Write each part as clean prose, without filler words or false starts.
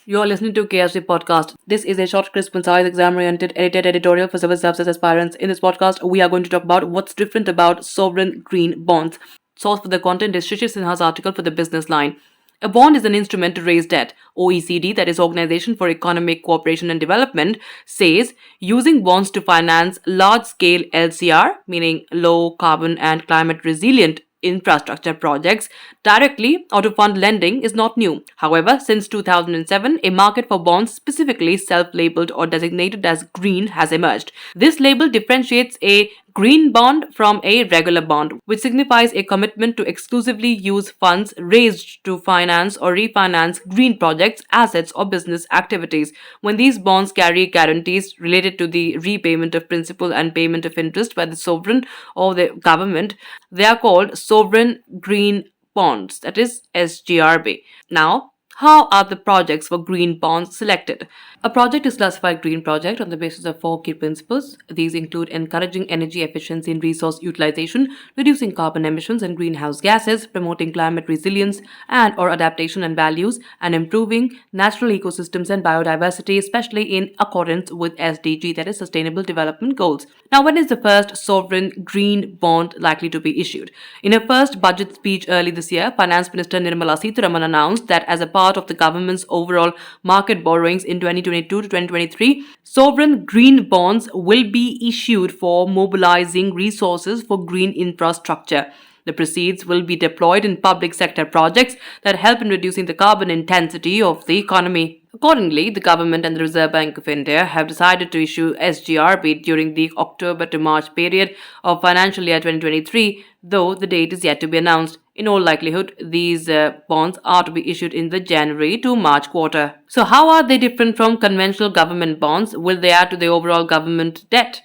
You're listening to KSG Podcast. This is a short, crisp, concise, exam-oriented, edited editorial for civil services aspirants. In this podcast, we are going to talk about what's different about sovereign green bonds. Source for the content is Shishir Sinha's article for the Business Line. A bond is an instrument to raise debt. OECD, that is Organization for Economic Cooperation and Development, says using bonds to finance large-scale LCR, meaning low carbon and climate resilient infrastructure projects directly or to fund lending is not new. However, since 2007, a market for bonds specifically self-labeled or designated as green has emerged. This label differentiates a green bond from a regular bond, which signifies a commitment to exclusively use funds raised to finance or refinance green projects, assets, or business activities. When these bonds carry guarantees related to the repayment of principal and payment of interest by the sovereign or the government, they are called sovereign green bonds, that is SGrB. Now, how are the projects for green bonds selected? A project is classified green project on the basis of four key principles. These include encouraging energy efficiency and resource utilization, reducing carbon emissions and greenhouse gases, promoting climate resilience and or adaptation and values, and improving natural ecosystems and biodiversity, especially in accordance with SDG, that is Sustainable Development Goals. Now, when is the first sovereign green bond likely to be issued? In her first budget speech early this year, Finance Minister Nirmala Sitharaman announced that as a part of the government's overall market borrowings in 2022 to 2023, sovereign green bonds will be issued for mobilizing resources for green infrastructure. The proceeds will be deployed in public sector projects that help in reducing the carbon intensity of the economy. Accordingly, the government and the Reserve Bank of India have decided to issue SGrB during the October to March period of financial year 2023, though the date is yet to be announced. In all likelihood, these bonds are to be issued in the January to March quarter. So how are they different from conventional government bonds? Will they add to the overall government debt?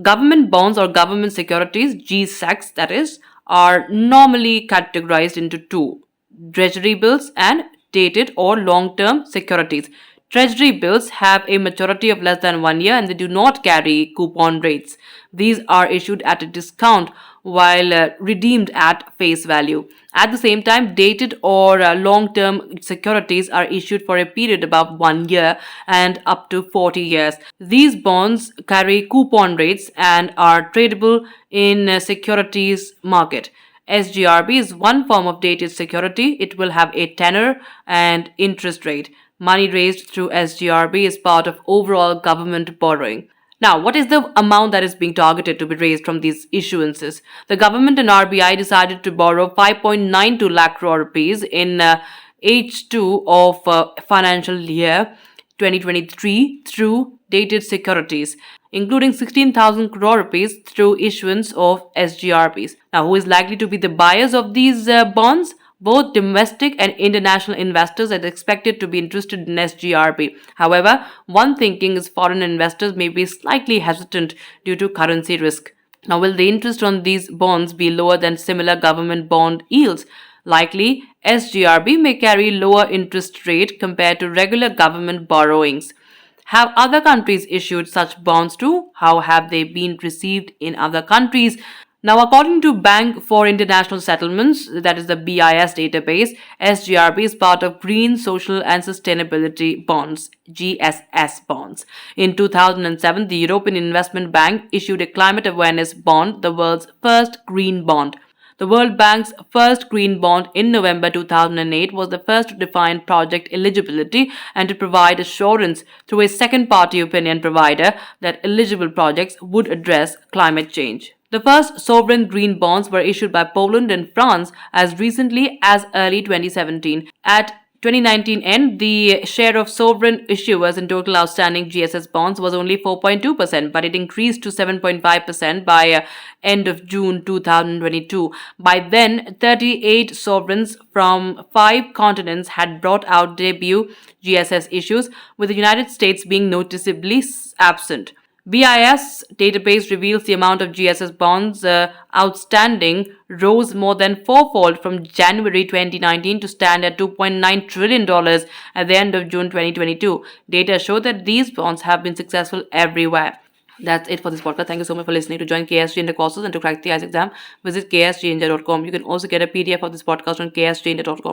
Government bonds or government securities, GSECs that is, are normally categorized into two: treasury bills and dated or long-term securities. Treasury bills have a maturity of less than 1 year and they do not carry coupon rates. These are issued at a discount while redeemed at face value. At the same time, dated or long-term securities are issued for a period above 1 year and up to 40 years. These bonds carry coupon rates and are tradable in securities market. SGrB is one form of dated security. It will have a tenor and interest rate. Money raised through SGrB is part of overall government borrowing. Now, what is the amount that is being targeted to be raised from these issuances? The government and RBI decided to borrow 5.92 lakh crore rupees in H2 of financial year 2023 through dated securities, including 16,000 crore rupees through issuance of SGrBs. Now, who is likely to be the buyers of these bonds? Both domestic and international investors are expected to be interested in SGrB. However, one thinking is foreign investors may be slightly hesitant due to currency risk. Now, will the interest on these bonds be lower than similar government bond yields? Likely, SGrB may carry lower interest rate compared to regular government borrowings. Have other countries issued such bonds too? How have they been received in other countries? Now, according to Bank for International Settlements, that is the BIS database, SGrB is part of Green, Social and Sustainability Bonds, GSS bonds. In 2007, the European Investment Bank issued a climate awareness bond, the world's first green bond. The World Bank's first green bond in November 2008 was the first to define project eligibility and to provide assurance through a second-party opinion provider that eligible projects would address climate change. The first sovereign green bonds were issued by Poland and France as recently as early 2017. At 2019 end, the share of sovereign issuers in total outstanding GSS bonds was only 4.2%, but it increased to 7.5% by end of June 2022. By then, 38 sovereigns from 5 continents had brought out debut GSS issues, with the United States being noticeably absent. BIS database reveals the amount of GSS bonds outstanding rose more than fourfold from January 2019 to stand at $2.9 trillion at the end of June 2022. Data show that these bonds have been successful everywhere. That's it for this podcast. Thank you so much for listening. To join KSG India courses and to crack the IELTS exam, visit ksgindia.com. You can also get a PDF of this podcast on ksgindia.com.